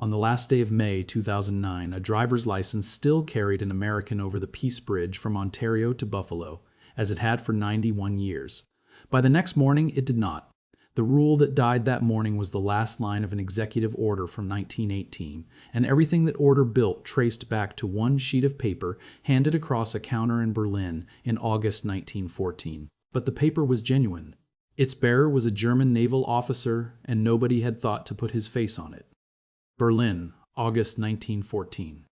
On the last day of May 2009, a driver's license still carried an American over the Peace Bridge from Ontario to Buffalo, as it had for 91 years. By the next morning, it did not. The rule that died that morning was the last line of an executive order from 1918, and everything that order built traced back to one sheet of paper handed across a counter in Berlin in August 1914. But the paper was genuine. Its bearer was a German naval officer, and nobody had thought to put his face on it. Berlin, August 1914.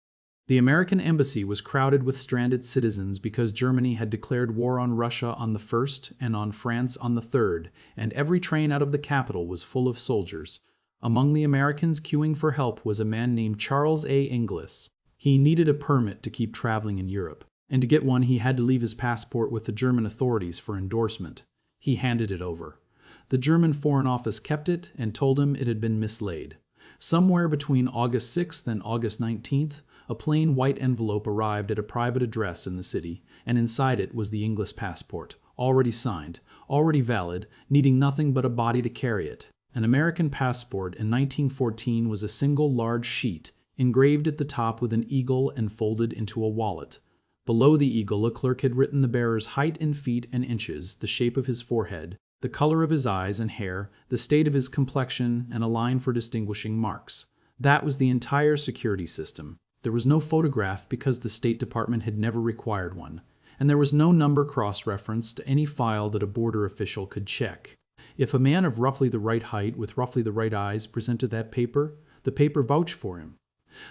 The American embassy was crowded with stranded citizens because Germany had declared war on Russia on the 1st and on France on the 3rd, and every train out of the capital was full of soldiers. Among the Americans queuing for help was a man named Charles A. Inglis. He needed a permit to keep traveling in Europe, and to get one he had to leave his passport with the German authorities for endorsement. He handed it over. The German Foreign Office kept it and told him it had been mislaid. Somewhere between August 6th and August 19th, a plain white envelope arrived at a private address in the city, and inside it was the English passport, already signed, already valid, needing nothing but a body to carry it. An American passport in 1914 was a single large sheet, engraved at the top with an eagle and folded into a wallet. Below the eagle, a clerk had written the bearer's height in feet and inches, the shape of his forehead, the color of his eyes and hair, the state of his complexion, and a line for distinguishing marks. That was the entire security system. There was no photograph because the State Department had never required one, and there was no number cross-reference to any file that a border official could check. If a man of roughly the right height with roughly the right eyes presented that paper, the paper vouched for him.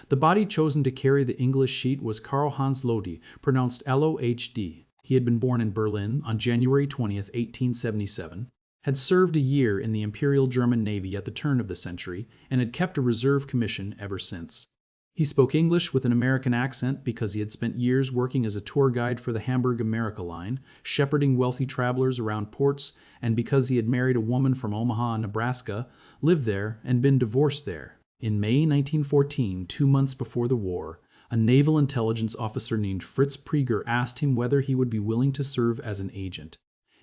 The body chosen to carry the English sheet was Karl Hans Lody, pronounced Lohd. He had been born in Berlin on January 20, 1877, had served a year in the Imperial German Navy at the turn of the century, and had kept a reserve commission ever since. He spoke English with an American accent because he had spent years working as a tour guide for the Hamburg America line, shepherding wealthy travelers around ports, and because he had married a woman from Omaha, Nebraska, lived there, and been divorced there. In May 1914, 2 months before the war, a naval intelligence officer named Fritz Prieger asked him whether he would be willing to serve as an agent.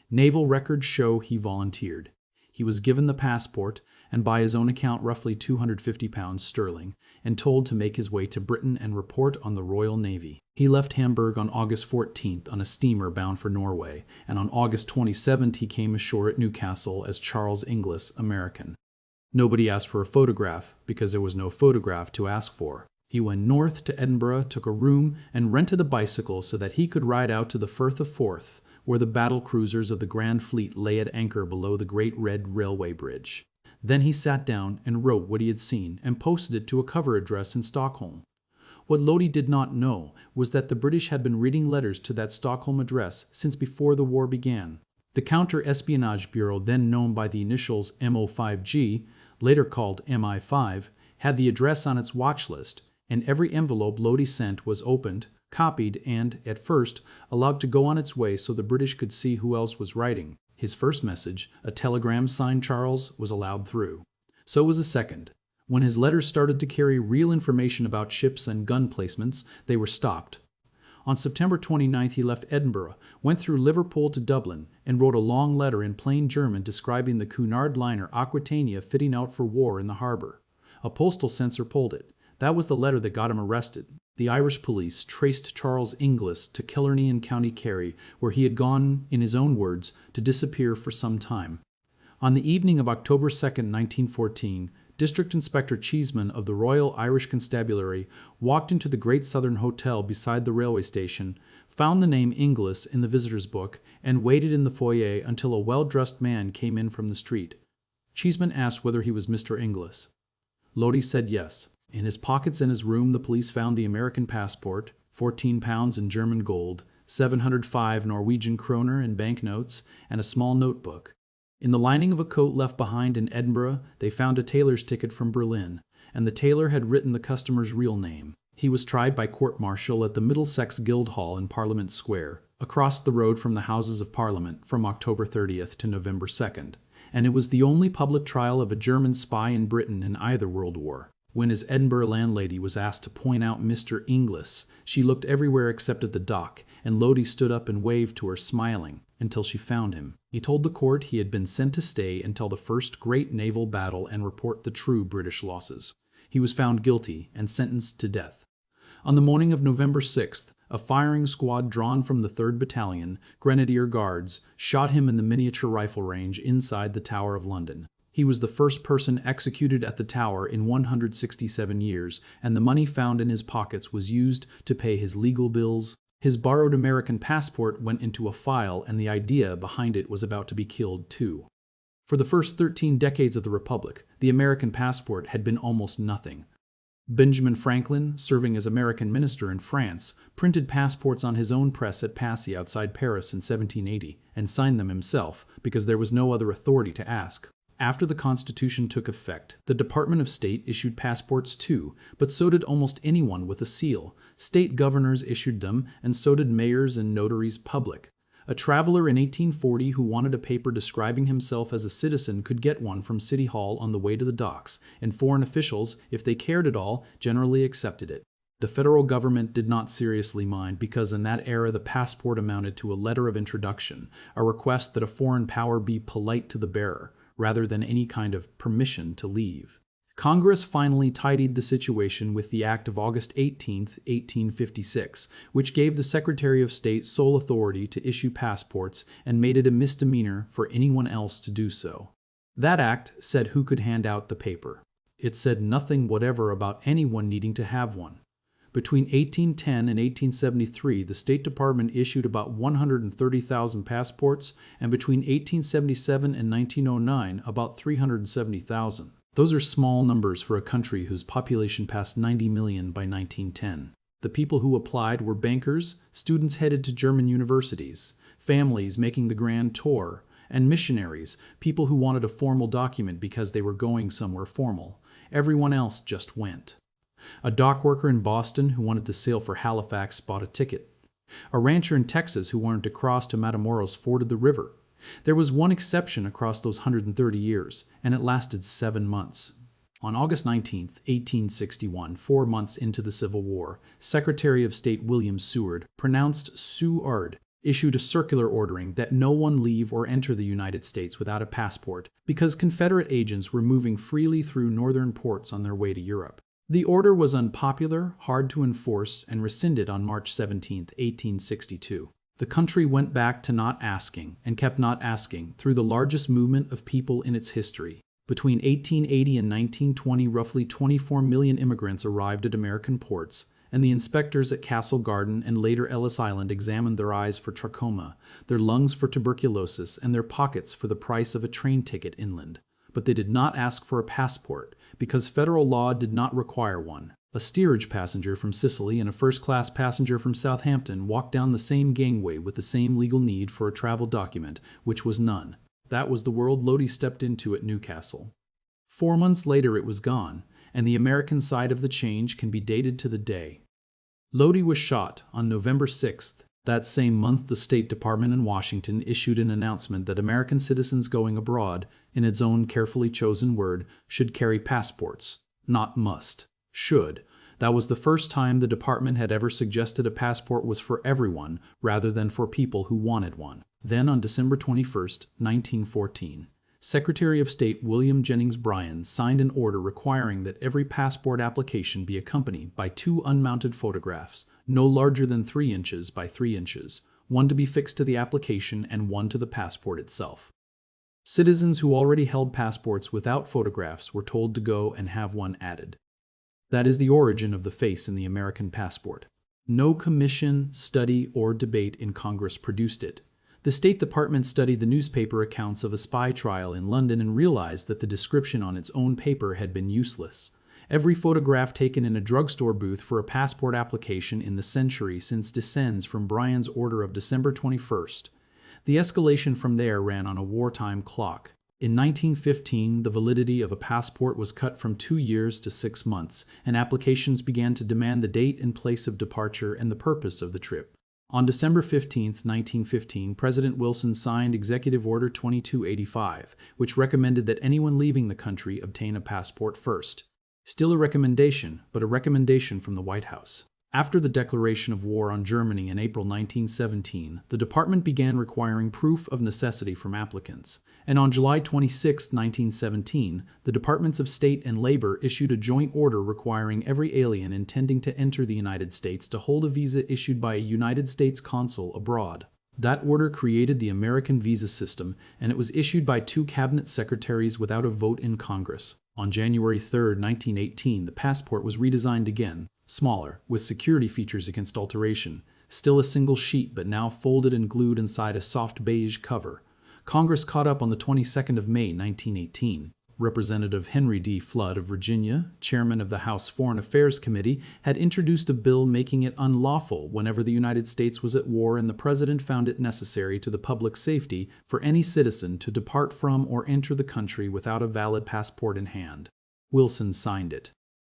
Naval records show he volunteered. He was given the passport, and by his own account roughly £250 sterling, and told to make his way to Britain and report on the Royal Navy. He left Hamburg on August 14th on a steamer bound for Norway, and on August 27th he came ashore at Newcastle as Charles Inglis, American. Nobody asked for a photograph, because there was no photograph to ask for. He went north to Edinburgh, took a room, and rented a bicycle so that he could ride out to the Firth of Forth, where the battle cruisers of the Grand Fleet lay at anchor below the Great Red Railway Bridge. Then he sat down and wrote what he had seen and posted it to a cover address in Stockholm. What Lody did not know was that the British had been reading letters to that Stockholm address since before the war began. The Counter-Espionage Bureau, then known by the initials MO5G, later called MI5, had the address on its watch list, and every envelope Lody sent was opened, copied, and, at first, allowed to go on its way so the British could see who else was writing. His first message, a telegram signed Charles, was allowed through. So was a second. When his letters started to carry real information about ships and gun placements, they were stopped. On September 29th, he left Edinburgh, went through Liverpool to Dublin, and wrote a long letter in plain German describing the Cunard liner Aquitania fitting out for war in the harbor. A postal censor pulled it. That was the letter that got him arrested. The Irish police traced Charles Inglis to Killarney in County Kerry, where he had gone, in his own words, to disappear for some time. On the evening of October 2nd, 1914, District Inspector Cheeseman of the Royal Irish Constabulary walked into the Great Southern Hotel beside the railway station, found the name Inglis in the visitor's book, and waited in the foyer until a well-dressed man came in from the street. Cheeseman asked whether he was Mr. Inglis. Lody said yes. In his pockets in his room the police found the American passport, £14 in German gold, 705 Norwegian kroner in banknotes, and a small notebook. In the lining of a coat left behind in Edinburgh, they found a tailor's ticket from Berlin, and the tailor had written the customer's real name. He was tried by court-martial at the Middlesex Guildhall in Parliament Square, across the road from the Houses of Parliament, from October 30th to November 2nd, and it was the only public trial of a German spy in Britain in either World War. When his Edinburgh landlady was asked to point out Mr. Inglis, she looked everywhere except at the dock, and Lody stood up and waved to her, smiling, until she found him. He told the court he had been sent to stay until the first great naval battle and report the true British losses. He was found guilty and sentenced to death. On the morning of November 6th, a firing squad drawn from the 3rd Battalion, Grenadier Guards, shot him in the miniature rifle range inside the Tower of London. He was the first person executed at the Tower in 167 years, and the money found in his pockets was used to pay his legal bills. His borrowed American passport went into a file, and the idea behind it was about to be killed too. For the first 13 decades of the Republic, the American passport had been almost nothing. Benjamin Franklin, serving as American minister in France, printed passports on his own press at Passy outside Paris in 1780 and signed them himself because there was no other authority to ask. After the Constitution took effect, the Department of State issued passports too, but so did almost anyone with a seal. State governors issued them, and so did mayors and notaries public. A traveler in 1840 who wanted a paper describing himself as a citizen could get one from City Hall on the way to the docks, and foreign officials, if they cared at all, generally accepted it. The federal government did not seriously mind because in that era the passport amounted to a letter of introduction, a request that a foreign power be polite to the bearer, rather than any kind of permission to leave. Congress finally tidied the situation with the Act of August 18, 1856, which gave the Secretary of State sole authority to issue passports and made it a misdemeanor for anyone else to do so. That act said who could hand out the paper. It said nothing whatever about anyone needing to have one. Between 1810 and 1873, the State Department issued about 130,000 passports, and between 1877 and 1909, about 370,000. Those are small numbers for a country whose population passed 90 million by 1910. The people who applied were bankers, students headed to German universities, families making the grand tour, and missionaries, people who wanted a formal document because they were going somewhere formal. Everyone else just went. A dock worker in Boston who wanted to sail for Halifax bought a ticket. A rancher in Texas who wanted to cross to Matamoros forded the river. There was one exception across those 130 years, and it lasted 7 months. On August 19, 1861, 4 months into the Civil War, Secretary of State William Seward, pronounced Seward, issued a circular ordering that no one leave or enter the United States without a passport because Confederate agents were moving freely through northern ports on their way to Europe. The order was unpopular, hard to enforce, and rescinded on March 17, 1862. The country went back to not asking, and kept not asking, through the largest movement of people in its history. Between 1880 and 1920, roughly 24 million immigrants arrived at American ports, and the inspectors at Castle Garden and later Ellis Island examined their eyes for trachoma, their lungs for tuberculosis, and their pockets for the price of a train ticket inland. But they did not ask for a passport, because federal law did not require one. A steerage passenger from Sicily and a first-class passenger from Southampton walked down the same gangway with the same legal need for a travel document, which was none. That was the world Lody stepped into at Newcastle. 4 months later it was gone, and the American side of the change can be dated to the day. Lody was shot on November 6th. That same month, the State Department in Washington issued an announcement that American citizens going abroad, in its own carefully chosen word, should carry passports. Not must. Should. That was the first time the department had ever suggested a passport was for everyone rather than for people who wanted one. Then on December 21, 1914, Secretary of State William Jennings Bryan signed an order requiring that every passport application be accompanied by 2 unmounted photographs, no larger than 3 inches by 3 inches, one to be fixed to the application and one to the passport itself. Citizens who already held passports without photographs were told to go and have one added. That is the origin of the face in the American passport. No commission, study, or debate in Congress produced it. The State Department studied the newspaper accounts of a spy trial in London and realized that the description on its own paper had been useless. Every photograph taken in a drugstore booth for a passport application in the century since descends from Bryan's order of December 21st. The escalation from there ran on a wartime clock. In 1915, the validity of a passport was cut from 2 years to 6 months, and applications began to demand the date and place of departure and the purpose of the trip. On December 15, 1915, President Wilson signed Executive Order 2285, which recommended that anyone leaving the country obtain a passport first. Still a recommendation, but a recommendation from the White House. After the declaration of war on Germany in April 1917, the department began requiring proof of necessity from applicants, and on July 26, 1917, the Departments of State and Labor issued a joint order requiring every alien intending to enter the United States to hold a visa issued by a United States consul abroad. That order created the American visa system, and it was issued by 2 cabinet secretaries without a vote in Congress. On January 3, 1918, the passport was redesigned again, smaller, with security features against alteration, still a single sheet but now folded and glued inside a soft beige cover. Congress caught up on the 22nd of May, 1918. Representative Henry D. Flood of Virginia, chairman of the House Foreign Affairs Committee, had introduced a bill making it unlawful whenever the United States was at war and the president found it necessary to the public safety for any citizen to depart from or enter the country without a valid passport in hand. Wilson signed it.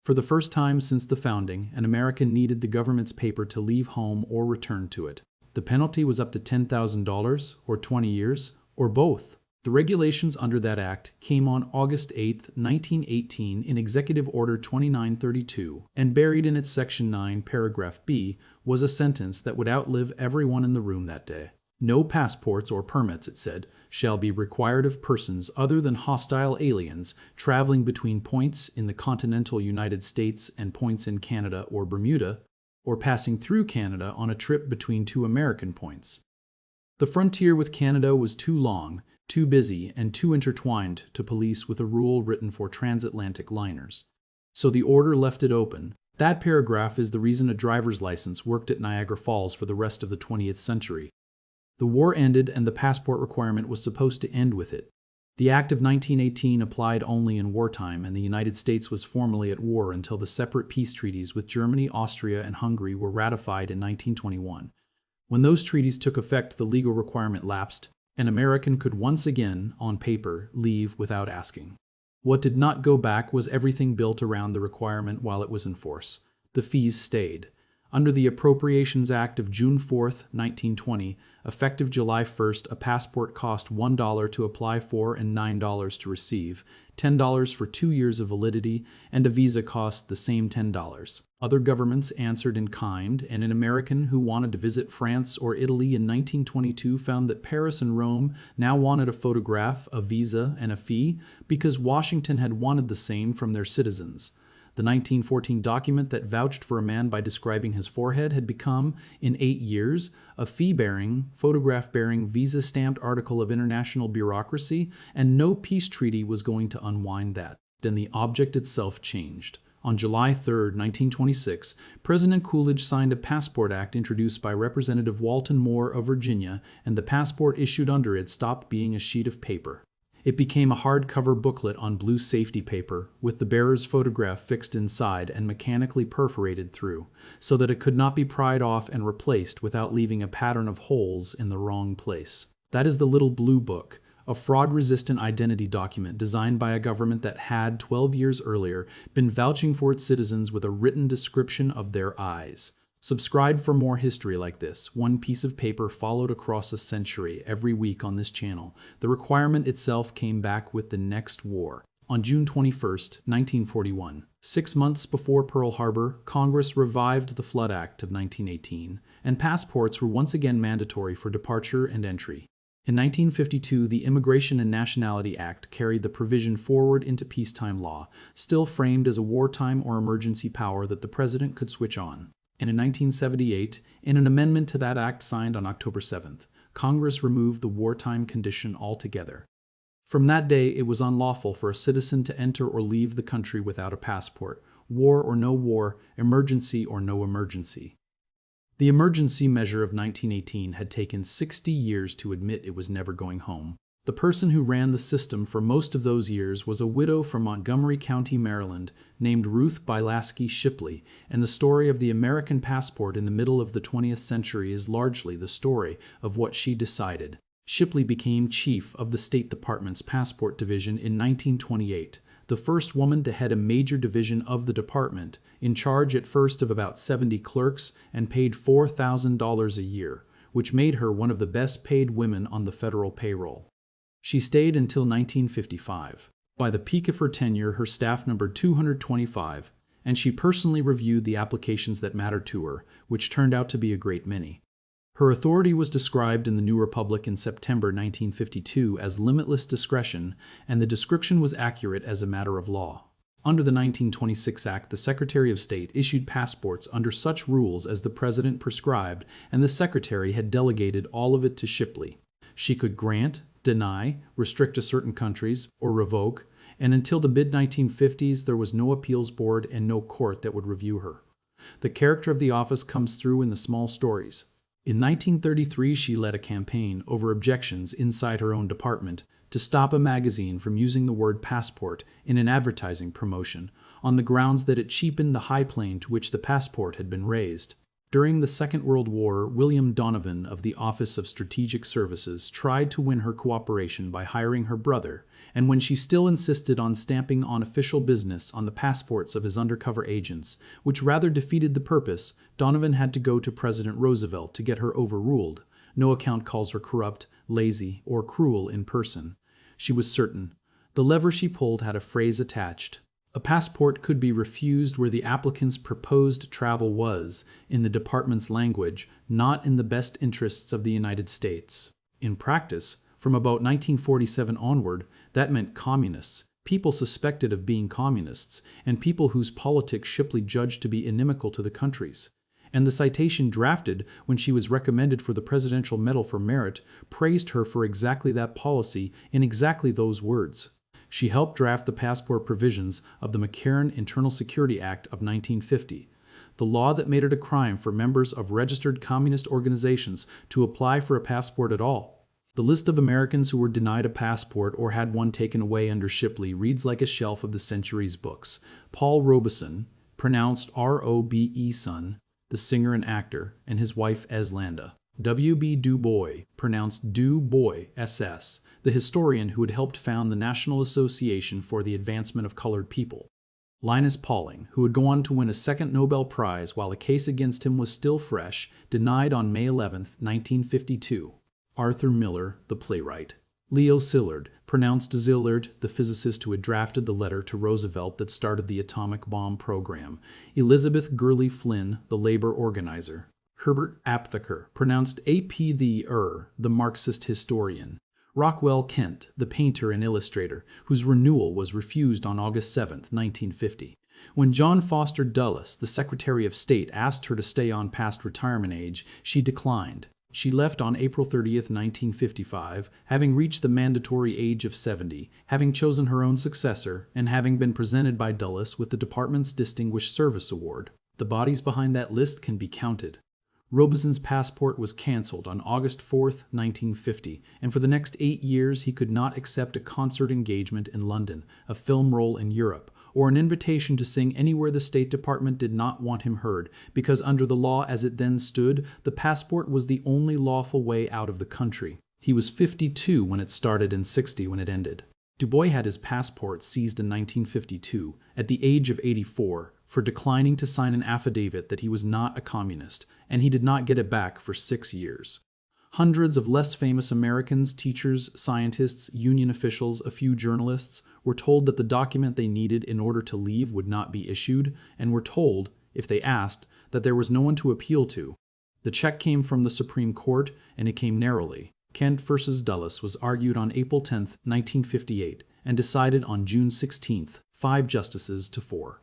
For the first time since the founding, an American needed the government's paper to leave home or return to it. The penalty was up to $10,000, or 20 years, or both. The regulations under that act came on August 8, 1918 in Executive Order 2932, and buried in its Section 9, Paragraph B, was a sentence that would outlive everyone in the room that day. No passports or permits, it said, shall be required of persons other than hostile aliens traveling between points in the continental United States and points in Canada or Bermuda, or passing through Canada on a trip between 2 American points. The frontier with Canada was too long, too busy, and too intertwined to police with a rule written for transatlantic liners. So the order left it open. That paragraph is the reason a driver's license worked at Niagara Falls for the rest of the 20th century. The war ended and the passport requirement was supposed to end with it. The Act of 1918 applied only in wartime, and the United States was formally at war until the separate peace treaties with Germany, Austria, and Hungary were ratified in 1921. When those treaties took effect, the legal requirement lapsed. An American could once again, on paper, leave without asking. What did not go back was everything built around the requirement while it was in force. The fees stayed. Under the Appropriations Act of June 4, 1920, effective July 1, a passport cost $1 to apply for and $9 to receive, $10 for 2 years of validity, and a visa cost the same $10. Other governments answered in kind, and an American who wanted to visit France or Italy in 1922 found that Paris and Rome now wanted a photograph, a visa, and a fee because Washington had wanted the same from their citizens. The 1914 document that vouched for a man by describing his forehead had become, in 8 years, a fee-bearing, photograph-bearing, visa-stamped article of international bureaucracy, and no peace treaty was going to unwind that. Then the object itself changed. On July 3, 1926, President Coolidge signed a Passport Act introduced by Representative Walton Moore of Virginia, and the passport issued under it stopped being a sheet of paper. It became a hardcover booklet on blue safety paper, with the bearer's photograph fixed inside and mechanically perforated through, so that it could not be pried off and replaced without leaving a pattern of holes in the wrong place. That is the Little Blue Book, a fraud-resistant identity document designed by a government that had, 12 years earlier, been vouching for its citizens with a written description of their eyes. Subscribe for more history like this. One piece of paper followed across a century every week on this channel. The requirement itself came back with the next war. On June 21, 1941, 6 months before Pearl Harbor, Congress revived the Flood Act of 1918, and passports were once again mandatory for departure and entry. In 1952, the Immigration and Nationality Act carried the provision forward into peacetime law, still framed as a wartime or emergency power that the president could switch on. And in 1978, in an amendment to that act signed on October 7th, Congress removed the wartime condition altogether. From that day, it was unlawful for a citizen to enter or leave the country without a passport, war or no war, emergency or no emergency. The emergency measure of 1918 had taken 60 years to admit it was never going home. The person who ran the system for most of those years was a widow from Montgomery County, Maryland, named Ruth Shipley, and the story of the American passport in the middle of the 20th century is largely the story of what she decided. Shipley became chief of the State Department's Passport Division in 1928, the first woman to head a major division of the department, in charge at first of about 70 clerks and paid $4,000 a year, which made her one of the best paid women on the federal payroll. She stayed until 1955. By the peak of her tenure, her staff numbered 225, and she personally reviewed the applications that mattered to her, which turned out to be a great many. Her authority was described in the New Republic in September 1952 as limitless discretion, and the description was accurate as a matter of law. Under the 1926 Act, the Secretary of State issued passports under such rules as the President prescribed, and the Secretary had delegated all of it to Shipley. She could grant, deny, restrict to certain countries, or revoke, and until the mid-1950s there was no appeals board and no court that would review her. The character of the office comes through in the small stories. In 1933, she led a campaign over objections inside her own department to stop a magazine from using the word passport in an advertising promotion on the grounds that it cheapened the high plane to which the passport had been raised. During the Second World War, William Donovan of the Office of Strategic Services tried to win her cooperation by hiring her brother, and when she still insisted on stamping on official business on the passports of his undercover agents, which rather defeated the purpose, Donovan had to go to President Roosevelt to get her overruled. No account calls her corrupt, lazy, or cruel in person. She was certain. The lever she pulled had a phrase attached. A passport could be refused where the applicant's proposed travel was, in the department's language, not in the best interests of the United States. In practice, from about 1947 onward, that meant communists, people suspected of being communists, and people whose politics Shipley judged to be inimical to the country's. And the citation drafted when she was recommended for the Presidential Medal for Merit praised her for exactly that policy in exactly those words. She helped draft the passport provisions of the McCarran Internal Security Act of 1950, the law that made it a crime for members of registered communist organizations to apply for a passport at all. The list of Americans who were denied a passport or had one taken away under Shipley reads like a shelf of the century's books. Paul Robeson, pronounced Robeson, the singer and actor, and his wife Eslanda. W.B. Du Bois, pronounced Du Bois, SS, the historian who had helped found the National Association for the Advancement of Colored People. Linus Pauling, who would go on to win a second Nobel Prize while a case against him was still fresh, denied on May 11, 1952. Arthur Miller, the playwright. Leo Szilard, pronounced Szilard, the physicist who had drafted the letter to Roosevelt that started the atomic bomb program. Elizabeth Gurley Flynn, the labor organizer. Herbert Aptheker, pronounced the Marxist historian. Rockwell Kent, the painter and illustrator, whose renewal was refused on August 7, 1950. When John Foster Dulles, the Secretary of State, asked her to stay on past retirement age, she declined. She left on April 30, 1955, having reached the mandatory age of 70, having chosen her own successor, and having been presented by Dulles with the department's Distinguished Service Award. The bodies behind that list can be counted. Robeson's passport was canceled on August 4, 1950, and for the next 8 years he could not accept a concert engagement in London, a film role in Europe, or an invitation to sing anywhere the State Department did not want him heard, because under the law as it then stood, the passport was the only lawful way out of the country. He was 52 when it started and 60 when it ended. Du Bois had his passport seized in 1952, at the age of 84, for declining to sign an affidavit that he was not a communist, and he did not get it back for 6 years. Hundreds of less famous Americans, teachers, scientists, union officials, a few journalists, were told that the document they needed in order to leave would not be issued, and were told, if they asked, that there was no one to appeal to. The check came from the Supreme Court, and it came narrowly. Kent v. Dulles was argued on April 10, 1958, and decided on June 16, 5 justices to 4.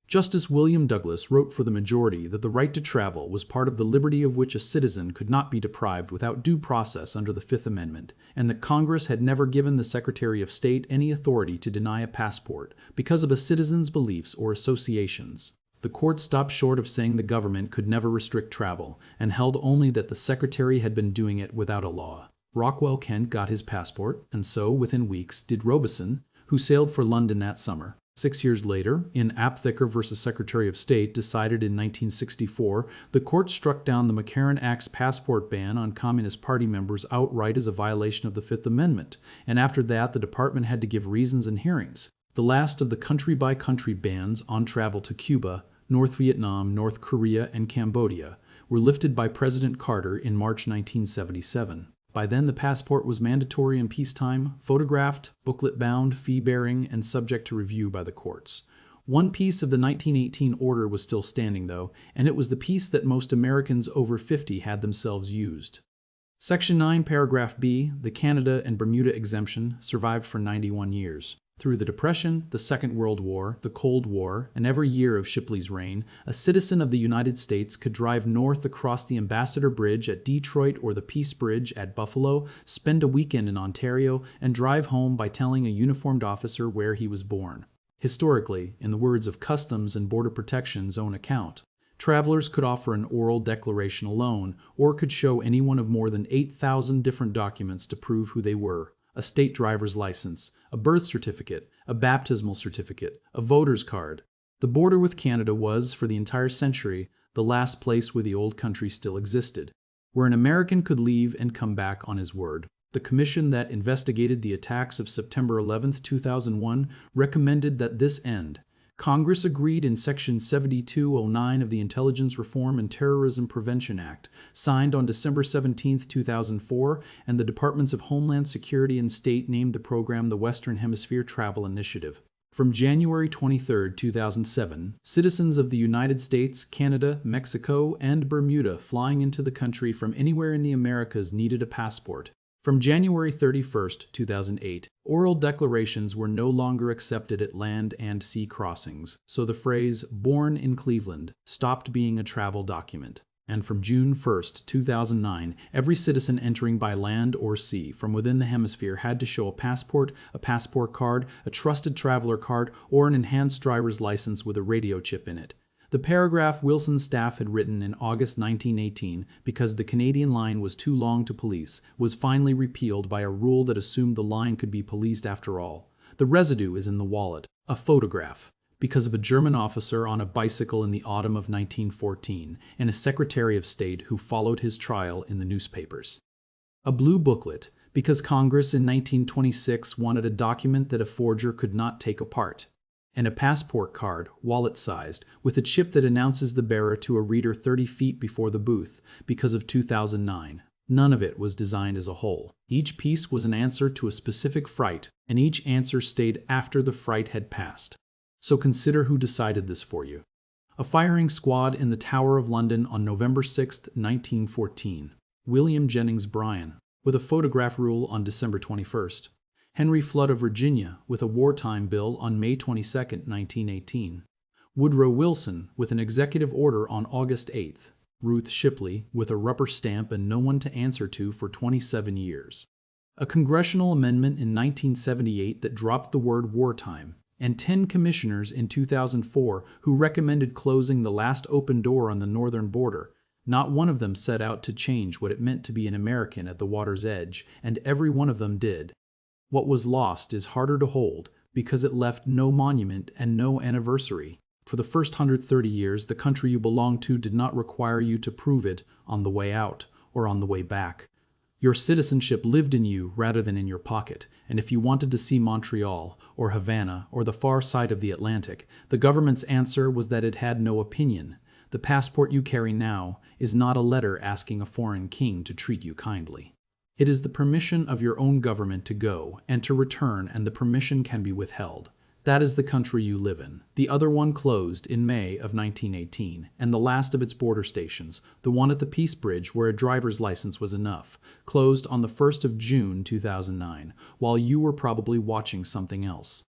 Justice William Douglas wrote for the majority that the right to travel was part of the liberty of which a citizen could not be deprived without due process under the Fifth Amendment, and that Congress had never given the Secretary of State any authority to deny a passport because of a citizen's beliefs or associations. The court stopped short of saying the government could never restrict travel, and held only that the Secretary had been doing it without a law. Rockwell Kent got his passport, and so, within weeks, did Robeson, who sailed for London that summer. 6 years later, in Aptheker v. Secretary of State, decided in 1964, the court struck down the McCarran Act's passport ban on Communist Party members outright as a violation of the Fifth Amendment, and after that the department had to give reasons and hearings. The last of the country-by-country bans on travel to Cuba, North Vietnam, North Korea, and Cambodia were lifted by President Carter in March 1977. By then, the passport was mandatory in peacetime, photographed, booklet-bound, fee-bearing, and subject to review by the courts. One piece of the 1918 order was still standing, though, and it was the piece that most Americans over 50 had themselves used. Section 9, Paragraph B, the Canada and Bermuda exemption, survived for 91 years. Through the Depression, the Second World War, the Cold War, and every year of Shipley's reign, a citizen of the United States could drive north across the Ambassador Bridge at Detroit or the Peace Bridge at Buffalo, spend a weekend in Ontario, and drive home by telling a uniformed officer where he was born. Historically, in the words of Customs and Border Protection's own account, travelers could offer an oral declaration alone, or could show any one of more than 8,000 different documents to prove who they were: a state driver's license, a birth certificate, a baptismal certificate, a voter's card. The border with Canada was, for the entire century, the last place where the old country still existed, where an American could leave and come back on his word. The commission that investigated the attacks of September 11, 2001, recommended that this end. Congress agreed in Section 7209 of the Intelligence Reform and Terrorism Prevention Act, signed on December 17, 2004, and the Departments of Homeland Security and State named the program the Western Hemisphere Travel Initiative. From January 23, 2007, citizens of the United States, Canada, Mexico, and Bermuda flying into the country from anywhere in the Americas needed a passport. From January 31, 2008, oral declarations were no longer accepted at land and sea crossings, so the phrase "born in Cleveland" stopped being a travel document. And from June 1, 2009, every citizen entering by land or sea from within the hemisphere had to show a passport card, a trusted traveler card, or an enhanced driver's license with a radio chip in it. The paragraph Wilson's staff had written in August 1918, because the Canadian line was too long to police, was finally repealed by a rule that assumed the line could be policed after all. The residue is in the wallet, a photograph, because of a German officer on a bicycle in the autumn of 1914, and a Secretary of State who followed his trial in the newspapers. A blue booklet, because Congress in 1926 wanted a document that a forger could not take apart. And a passport card, wallet-sized, with a chip that announces the bearer to a reader 30 feet before the booth, because of 2009. None of it was designed as a whole. Each piece was an answer to a specific fright, and each answer stayed after the fright had passed. So consider who decided this for you. A firing squad in the Tower of London on November 6, 1914. William Jennings Bryan, with a photograph rule on December 21st. Henry Flood of Virginia, with a wartime bill on May 22, 1918. Woodrow Wilson, with an executive order on August 8th. Ruth Shipley, with a rubber stamp and no one to answer to for 27 years. A congressional amendment in 1978 that dropped the word wartime. And 10 commissioners in 2004 who recommended closing the last open door on the northern border. Not one of them set out to change what it meant to be an American at the water's edge, and every one of them did. What was lost is harder to hold because it left no monument and no anniversary. For the first 130 years, the country you belonged to did not require you to prove it on the way out or on the way back. Your citizenship lived in you rather than in your pocket, and if you wanted to see Montreal or Havana or the far side of the Atlantic, the government's answer was that it had no opinion. The passport you carry now is not a letter asking a foreign king to treat you kindly. It is the permission of your own government to go and to return, and the permission can be withheld. That is the country you live in. The other one closed in May of 1918, and the last of its border stations, the one at the Peace Bridge where a driver's license was enough, closed on the 1st of June 2009, while you were probably watching something else.